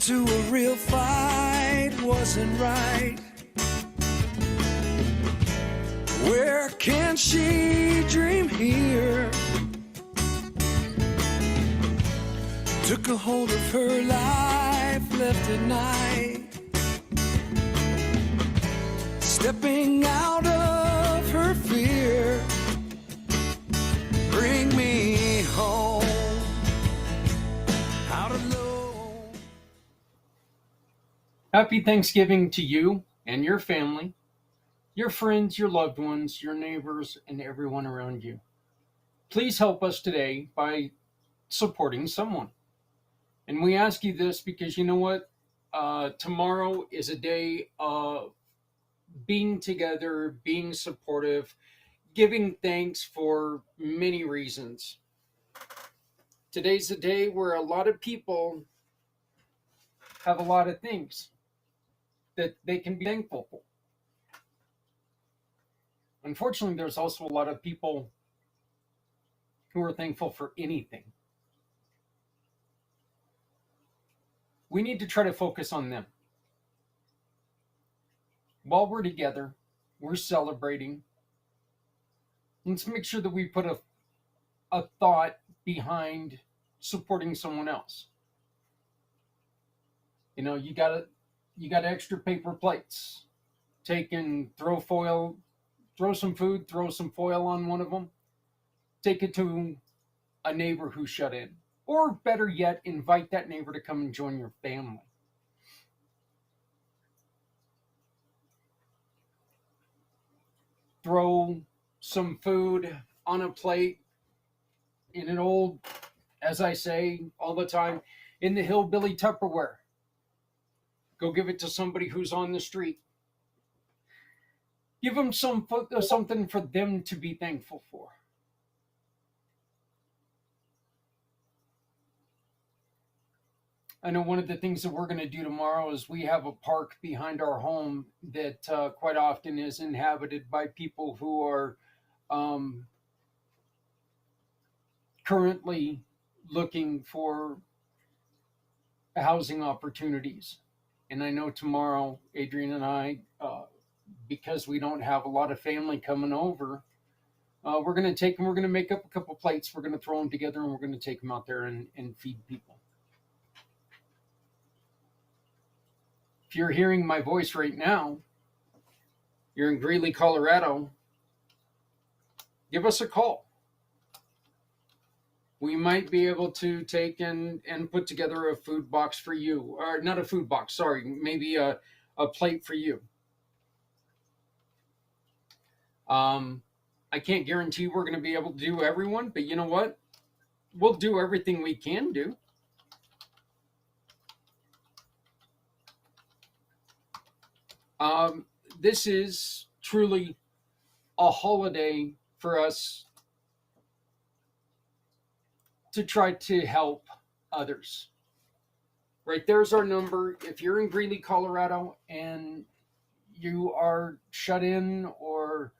into a real fight wasn't right. Where can she dream here? Took a hold of her life, left at night, stepping out of her fear. Bring me home, out alone. Happy Thanksgiving to you and your family, your friends, your loved ones, your neighbors, and everyone around you. Please help us today by supporting someone. And we ask you this because you know what? Tomorrow is a day of being together, being supportive, giving thanks for many reasons. Today's a day where a lot of people have a lot of things that they can be thankful for. Unfortunately, there's also a lot of people who are thankful for anything. We need to try to focus on them. While we're together, we're celebrating. Let's make sure that we put a thought behind supporting someone else. You know, you got extra paper plates. Take and throw some food, throw some foil on one of them. Take it to a neighbor who's shut in. Or better yet, invite that neighbor to come and join your family. Throw some food on a plate in an old, as I say all the time, in the hillbilly Tupperware. Go give it to somebody who's on the street. Give them something for them to be thankful for. I know one of the things that we're going to do tomorrow is we have a park behind our home that quite often is inhabited by people who are currently looking for housing opportunities. And I know tomorrow, Adrian and I, because we don't have a lot of family coming over, we're going to take them, we're going to make up a couple plates, we're going to throw them together, and we're going to take them out there and feed people. If you're hearing my voice right now, you're in Greeley, Colorado, give us a call. We might be able to take and put together a food box for you. Or not a food box, sorry, maybe a plate for you. I can't guarantee we're going to be able to do everyone, but you know what? We'll do everything we can do. This is truly a holiday for us to try to help others. Right, there's our number. If you're in Greeley, Colorado, and you are shut in, or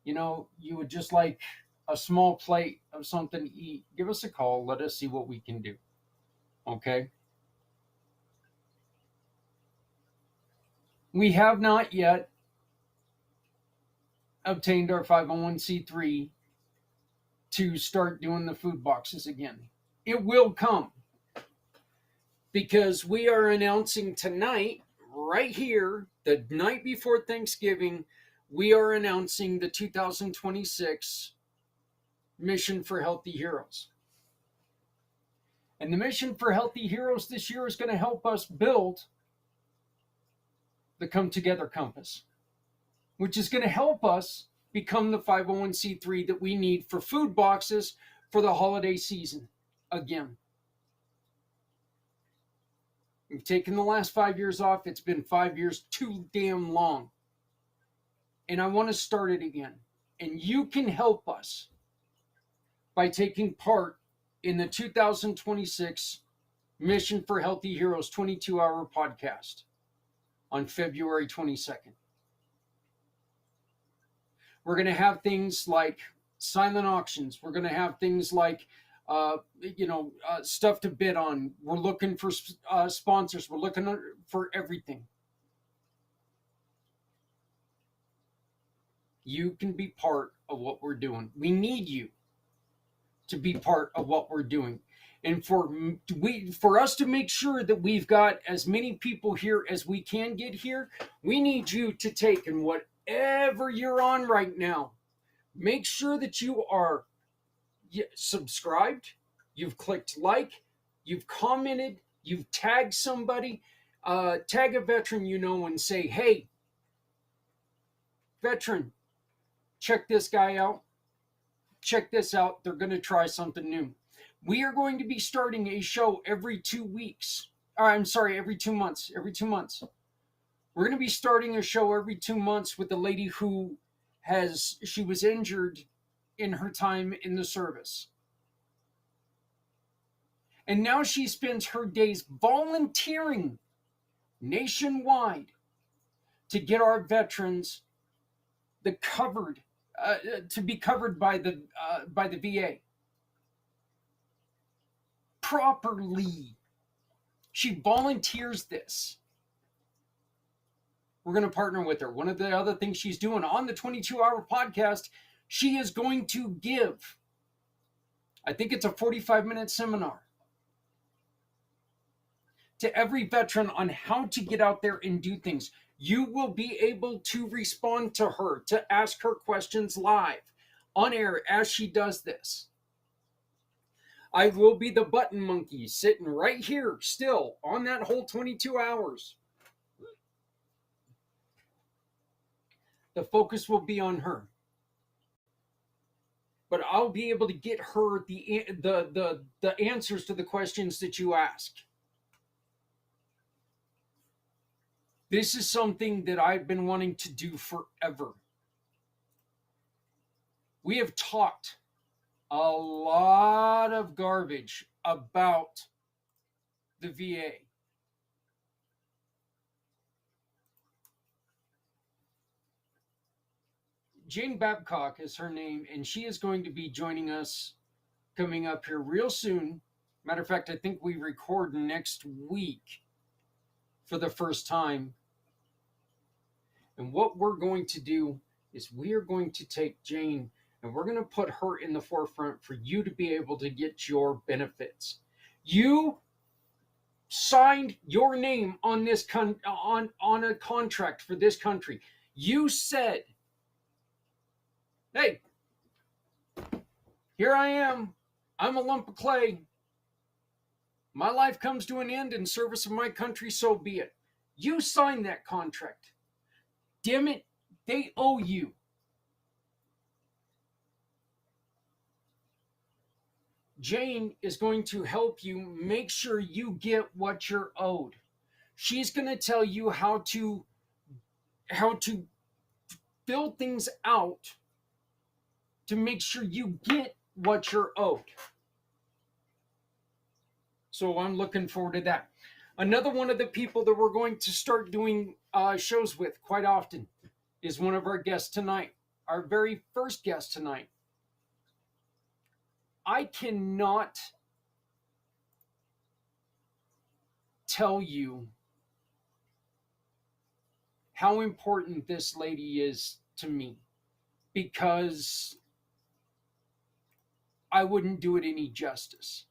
you know, you would just like a small plate of something to eat, give us a call. Let us see what we can do. Okay? We have not yet obtained our 501c3 to start doing the food boxes again. It will come, because we are announcing tonight, right here, the night before Thanksgiving, we are announcing the 2026 Mission for Healthy Heroes. And the Mission for Healthy Heroes this year is going to help us build the Come Together Compass, which is going to help us become the 501c3 that we need for food boxes for the holiday season again. We've taken the last 5 years off. It's been 5 years too damn long. And I want to start it again. And you can help us by taking part in the 2026 Mission for Healthy Heroes 22-hour podcast on February 22nd. We're going to have things like silent auctions. We're going to have things like stuff to bid on. We're looking for sponsors. We're looking for everything. You can be part of what we're doing. We need you to be part of what we're doing. And for us to make sure that we've got as many people here as we can get here, we need you to take, and whatever you're on right now, make sure that you are subscribed, you've clicked like, you've commented, you've tagged somebody, tag a veteran and say, hey, veteran, check this guy out. Check this out. They're going to try something new. We are going to be starting a show every 2 weeks. Every 2 months. Every 2 months. We're going to be starting a show every 2 months with a lady who she was injured in her time in the service. And now she spends her days volunteering nationwide to get our veterans to be covered by the VA properly. She volunteers this. We're going to partner with her. One of the other things she's doing on the 22-hour podcast, she is going to give, I think it's a 45-minute seminar to every veteran on how to get out there and do things. You will be able to respond to her, to ask her questions live on air as she does this. I will be the button monkey sitting right here still on that whole 22 hours. The focus will be on her. But I'll be able to get her the answers to the questions that you ask. This is something that I've been wanting to do forever. We have talked a lot of garbage about the VA. Jane Babcock is her name, and she is going to be joining us coming up here real soon. Matter of fact, I think we record next week for the first time. And what we're going to do is we are going to take Jane and we're going to put her in the forefront for you to be able to get your benefits. You signed your name on this on a contract for this country. You said, hey, here I am. I'm a lump of clay. My life comes to an end in service of my country, so be it. You signed that contract. Damn it, they owe you. Jane is going to help you make sure you get what you're owed. She's going to tell you how to fill things out to make sure you get what you're owed. So I'm looking forward to that. Another one of the people that we're going to start doing shows with quite often is one of our guests tonight, our very first guest tonight. I cannot tell you how important this lady is to me, because I wouldn't do it any justice.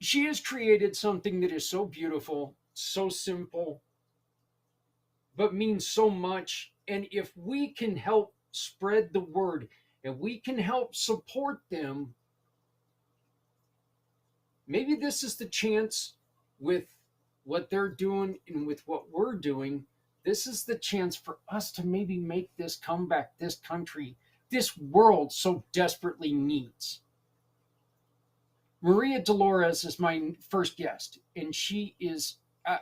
She has created something that is so beautiful, so simple, but means so much. And if we can help spread the word and we can help support them, maybe this is the chance with what they're doing and with what we're doing. This is the chance for us to maybe make this comeback this country, this world so desperately needs. Maria Dolores is my first guest, and she is,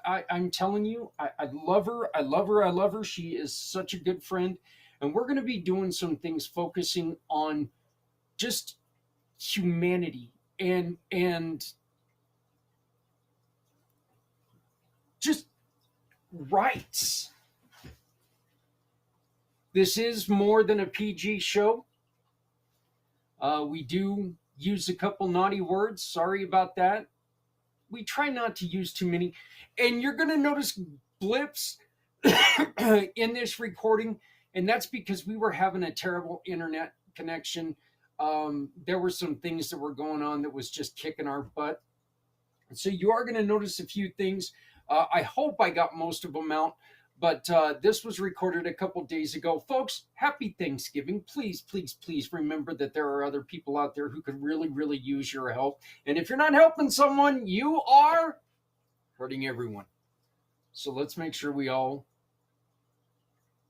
I'm telling you, I love her. I love her. I love her. She is such a good friend. And we're going to be doing some things focusing on just humanity and just rights. This is more than a PG show. We do use a couple naughty words. Sorry about that. We try not to use too many. And you're going to notice blips in this recording. And that's because we were having a terrible internet connection. There were some things that were going on that was just kicking our butt. So you are going to notice a few things. I hope I got most of them out, but this was recorded a couple days ago. Folks, happy Thanksgiving. Please, please, please remember that there are other people out there who could really, really use your help. And if you're not helping someone, you are hurting everyone. So let's make sure we all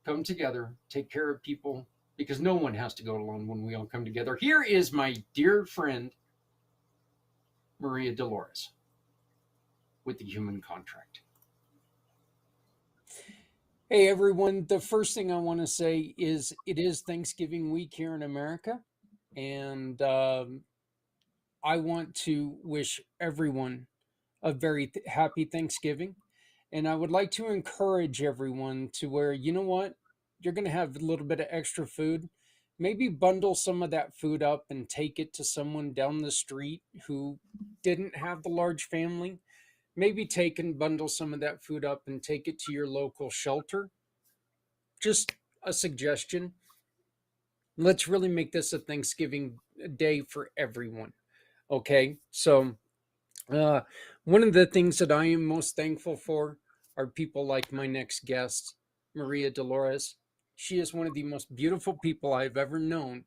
come together, take care of people, because no one has to go alone when we all come together. Here is my dear friend, Maria Dolores, with the Human Contract. Hey everyone, the first thing I want to say is it is Thanksgiving week here in America, and I want to wish everyone a very happy Thanksgiving. And I would like to encourage everyone to where, you know what, you're going to have a little bit of extra food. Maybe bundle some of that food up and take it to someone down the street who didn't have the large family. Maybe take and bundle some of that food up and take it to your local shelter. Just a suggestion. Let's really make this a Thanksgiving day for everyone. Okay. So, uh, one of the things that I am most thankful for are people like my next guest, Maria Dolores. She is one of the most beautiful people I've ever known.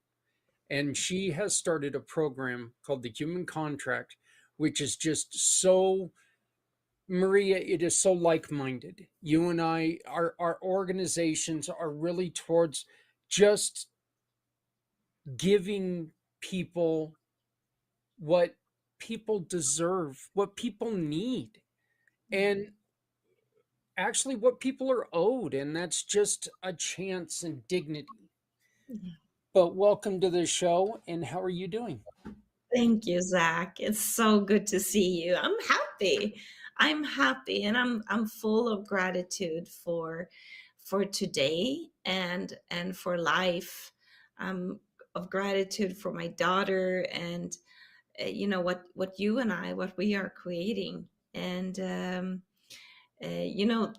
And she has started a program called the Human Contract, which is just so, Maria, it is so like minded. You and I, our organizations are really towards just giving people what people deserve, what people need, and actually what people are owed. And that's just a chance and dignity. But welcome to the show. And how are you doing? Thank you, Zach. It's so good to see you. I'm happy. I'm happy, and I'm full of gratitude for today and for life. Of gratitude for my daughter and what you and I what we are creating. And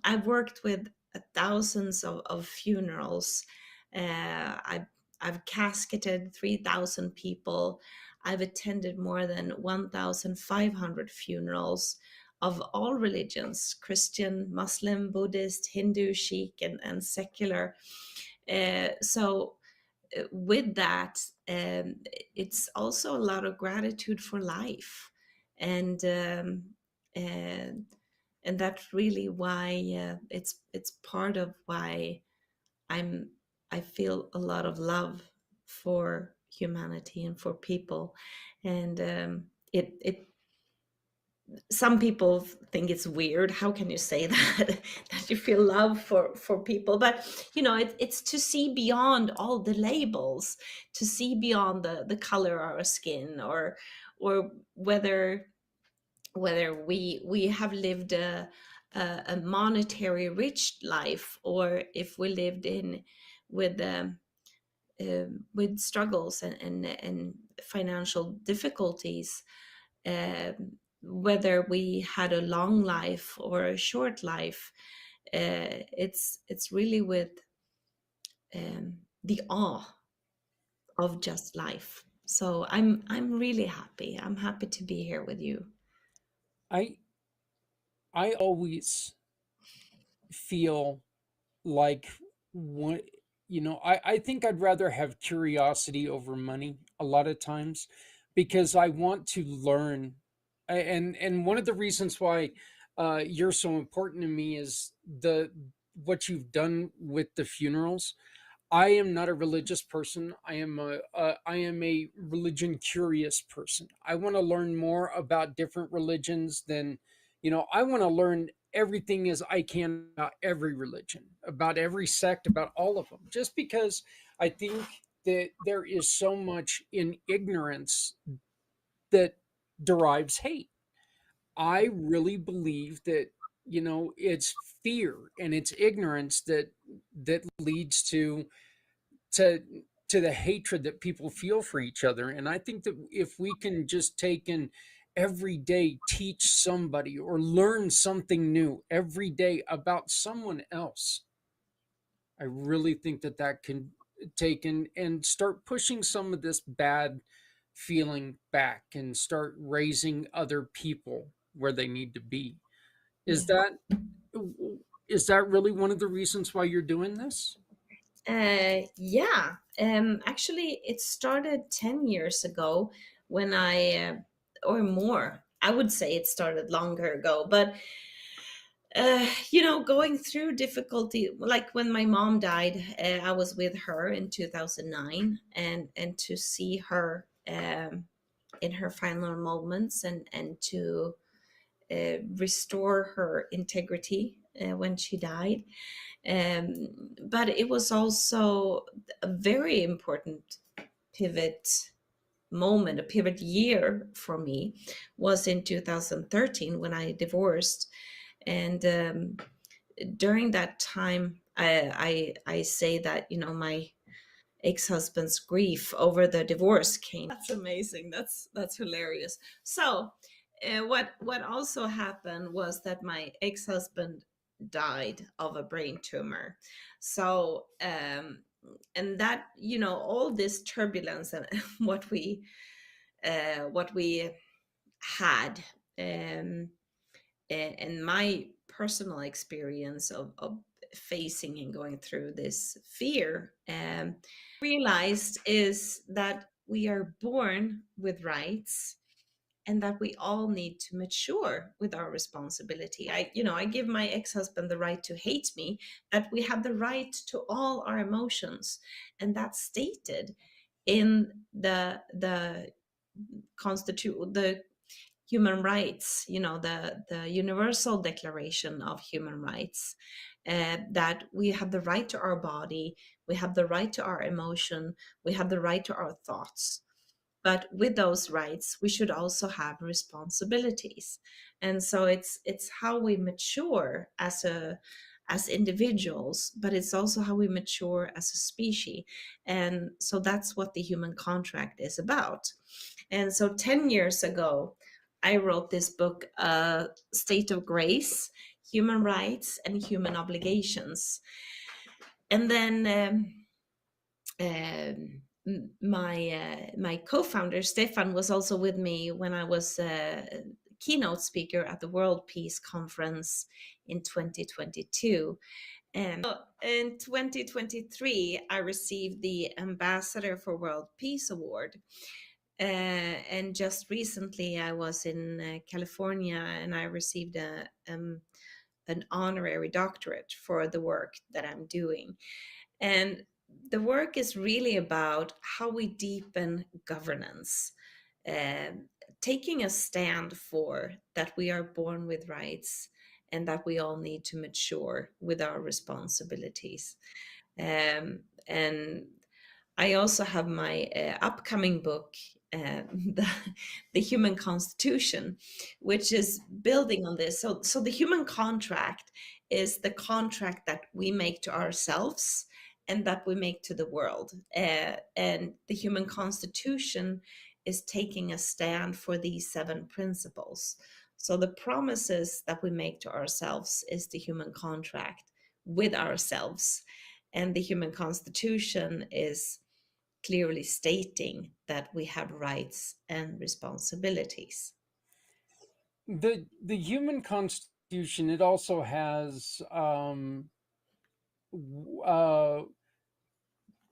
I've worked with thousands of funerals. I've casketed 3,000 people. I've attended more than 1,500 funerals of all religions: Christian, Muslim, Buddhist, Hindu, Sikh, and secular. With that, it's also a lot of gratitude for life. And and and that's really why it's part of why I'm I feel a lot of love for humanity and for people. And it some people think it's weird. How can you say that that you feel love for people? But it's to see beyond all the labels, to see beyond the color of our skin, or whether we have lived a monetary rich life, or if we lived in with struggles and financial difficulties, whether we had a long life or a short life. It's really with the awe of just life. So I'm really happy. I'm happy to be here with you. I I always feel like what I think I'd rather have curiosity over money a lot of times because I want to learn. And one of the reasons why you're so important to me is the what you've done with the funerals. I am not a religious person. I am a religion curious person. I want to learn more about different religions than, I want to learn everything as I can about every religion, about every sect, about all of them. Just because I think that there is so much in ignorance that derives hate. I really believe that, it's fear and it's ignorance that leads to to the hatred that people feel for each other. And I think that if we can just take and every day teach somebody or learn something new every day about someone else, I really think that that can take and start pushing some of this bad feeling back and start raising other people where they need to be. Is Yeah. that is that really one of the reasons why you're doing this? Yeah. Actually, it started 10 years ago when or more. I would say it started longer ago, but going through difficulty, like when my mom died, I was with her in 2009, and to see her in her final moments, and to restore her integrity when she died. But it was also a very important pivot moment, a pivot year for me was in 2013 when I divorced. And during that time, I say that, my ex-husband's grief over the divorce came. That's amazing. That's hilarious. So what also happened was that my ex-husband died of a brain tumor. So and that, all this turbulence and what we had, um and my personal experience of facing and going through this fear, realized is that we are born with rights, and that we all need to mature with our responsibility. I give my ex-husband the right to hate me, that we have the right to all our emotions, and that's stated in the constitute the human rights, the Universal Declaration of Human Rights, that we have the right to our body, we have the right to our emotion, we have the right to our thoughts. But with those rights, we should also have responsibilities. And so it's how we mature as individuals, but it's also how we mature as a species. And so that's what the human contract is about. And so 10 years ago, I wrote this book, State of Grace: Human Rights and Human Obligations. And then my co-founder Stefan was also with me when I was a keynote speaker at the World Peace Conference in 2022. And in 2023, I received the Ambassador for World Peace Award. And just recently, I was in California, and I received an honorary doctorate for the work that I'm doing. And the work is really about how we deepen governance, um, taking a stand for that we are born with rights, and that we all need to mature with our responsibilities. And I also have my upcoming book, the, the Human Constitution, which is building on this. So the human contract is the contract that we make to ourselves and that we make to the world. And the Human Constitution is taking a stand for these 7 principles. So the promises that we make to ourselves is the human contract with ourselves. And the Human Constitution is clearly stating that we have rights and responsibilities. The human constitution, it also has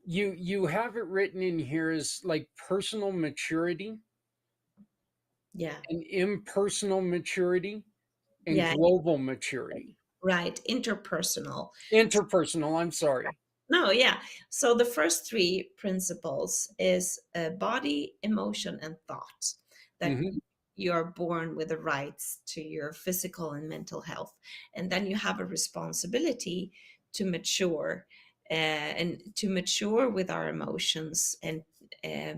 you have it written in here as like personal maturity Yeah, and impersonal maturity and yeah, global maturity. right. Interpersonal. Interpersonal, I'm sorry. No, yeah. So the first 3 principles is body, emotion, and thought. That Hmm. you are born with the rights to your physical and mental health, and then you have a responsibility to mature, and to mature with our emotions, and uh,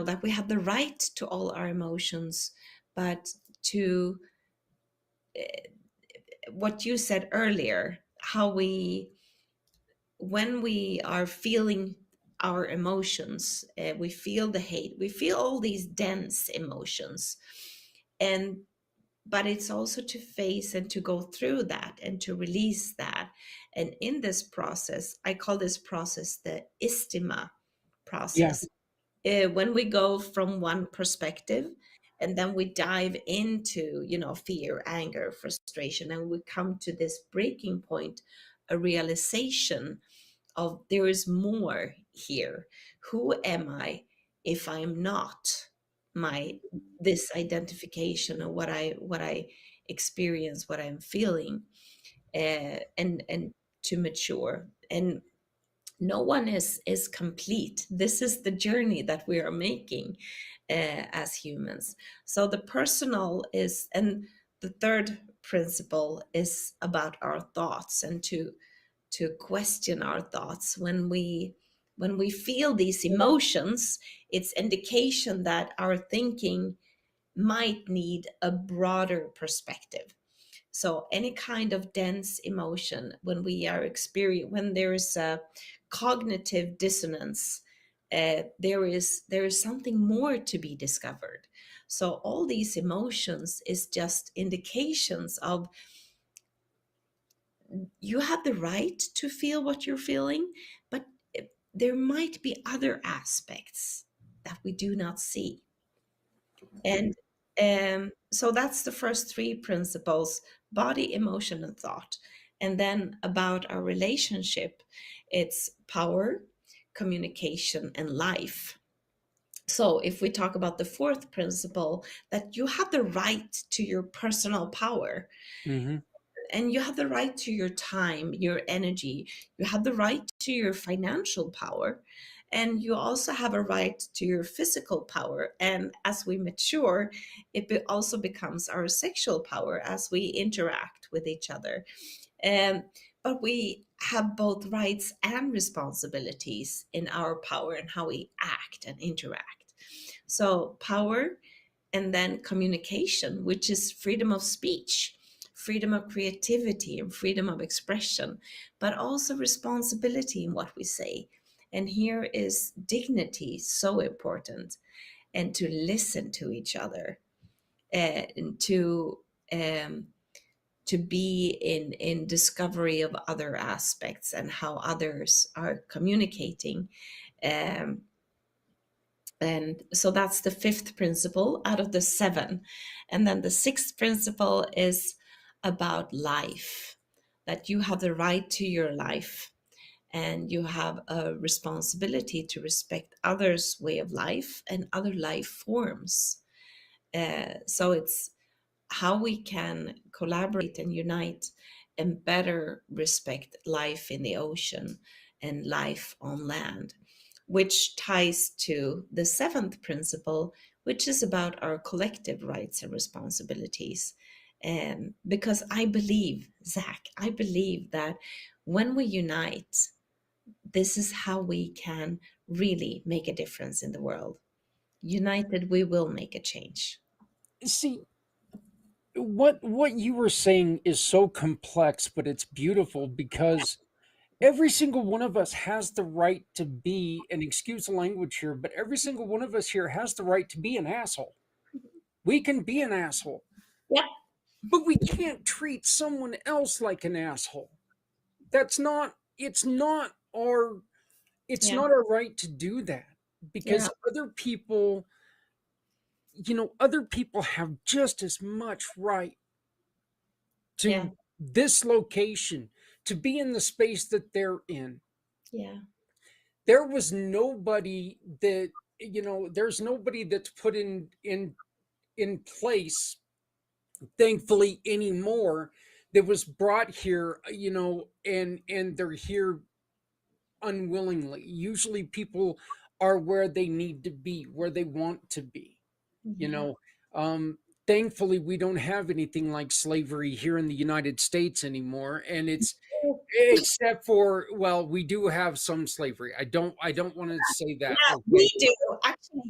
that we have the right to all our emotions, but to what you said earlier, how we when we are feeling our emotions. We feel the hate. We feel all these dense emotions, and but it's also to face and to go through that and to release that. And in this process, I call this process the istima Yeah. process. When we go from one perspective and then we dive into, fear, anger, frustration, and we come to this breaking point, a realization of there is more here. Who am I if I'm not my this identification of what I experience, what I'm feeling, and to mature. And no one is complete. This is the journey that we are making as humans. So the personal is, and the third principle is about our thoughts, and to question our thoughts when we feel these emotions. It's indication that our thinking might need a broader perspective. So any kind of dense emotion, when we are experience when there is a cognitive dissonance, there is something more to be discovered. So all these emotions is just indications of you have the right to feel what you're feeling, but there might be other aspects that we do not see. And so that's the first three principles: body, emotion, and thought. And then about our relationship, it's power, communication, and life. So if we talk about the fourth principle, that you have the right to your personal power, Hmm. and you have the right to your time, your energy, you have the right to your financial power, and you also have a right to your physical power. And as we mature, also becomes our sexual power as we interact with each other. um, but we have both rights and responsibilities in our power and how we act and interact. So power, and then communication, which is freedom of speech, freedom of creativity, and freedom of expression, but also responsibility in what we say. And here is dignity so important, and to listen to each other, and to be in discovery of other aspects and how others are communicating. um, and so that's the fifth principle out of the seven. And then the sixth principle is about life, that you have the right to your life, and you have a responsibility to respect others' way of life and other life forms. So it's how we can collaborate and unite and better respect life in the ocean and life on land, which ties to the seventh principle, which is about our collective rights and responsibilities. Because I believe, Zach, I believe that when we unite, this is how we can really make a difference in the world. United, we will make a change. See, what you were saying is so complex, but it's beautiful because every single one of us has the right to be, and excuse the language here, but every single one of us here has the right to be an asshole. We can be an asshole, Yep. but we can't treat someone else like an asshole. That's not, it's Yeah. not our right to do that, Yeah. because other people have just as much right Yeah. to this location, to be in the space that they're in. Yeah. There was nobody that, there's nobody that's put in place, thankfully, anymore, that was brought here, and they're here unwillingly. Usually people are where they need to be, where they want to be, you Mhm. know thankfully we don't have anything like slavery here in the United States anymore, and it's, except for, well, we do have some slavery. I don't want to say that. Yeah, Okay. we do actually,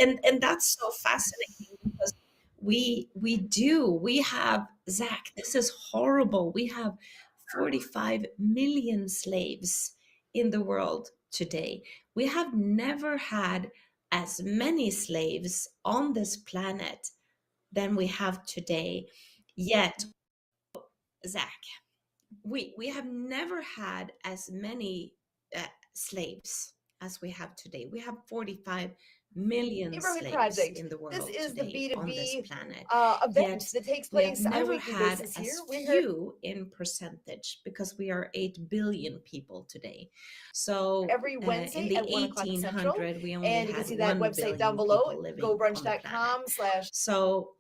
and that's so fascinating because we have, Zach, this is horrible. We have 45 million slaves in the world today. We have never had as many slaves on this planet than we have today. Yet, Zach, we have never had as many slaves as we have today. We have 45 million Neighborhood slaves project. in the This world is the today on this B2B planet. event Yet that takes we have place on a never weekly had basis as here. We're here. few in percentage because we are 8 billion people today. So every in Wednesday the at 1 o'clock Central. 1800, we only And you can had see that 1 website down billion below, people living on the planet. gobrunch.com/. So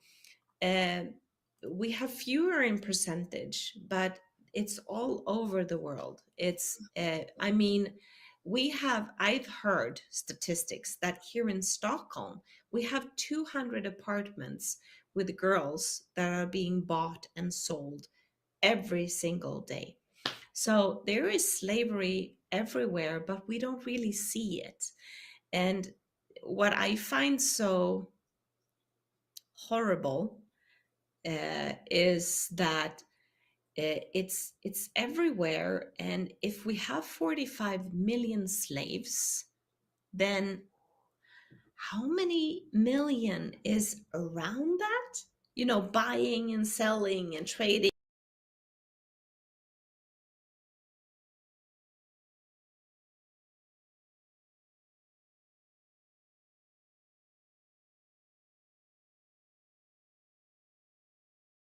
we have fewer in percentage, but it's all over the world. It's, I mean, I've heard statistics that here in Stockholm, we have 200 apartments with girls that are being bought and sold every single day. So there is slavery everywhere, but we don't really see it. And what I find so horrible is that it's everywhere, and if we have 45 million slaves, then how many million is around that? You know, buying and selling and trading